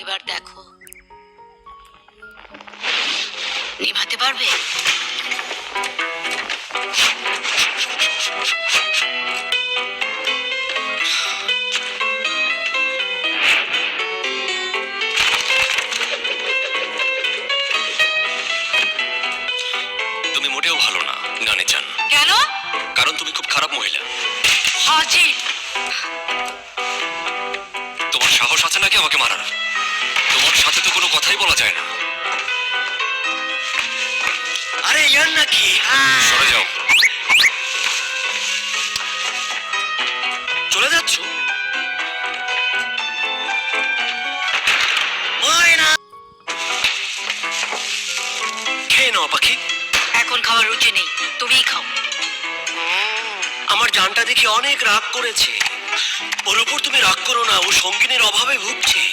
এবার দেখো, নিভাতে পারবে? তুমি মোটেও ভালো না নানি চান। কেন? কারণ তুমি খুব খারাপ মহিলা। হাজির। তোমার সাহস আছে নাকি আমাকে মারার? তোমার সাথে তো কোনো কথাই বলা যায় না। আরে ইয়ার নাকি? সরে যাও। চলে যাচ্ছ? ময়না, খেয়ে নাও পাখি। এখন খাওয়ার রুচি নেই, তুমিই খাও। আমার জানটা দেখি অনেক রাগ করেছে। ওর উপর তুমি রাগ করো না, ও সঙ্গিনীর অভাবে ভুগছে।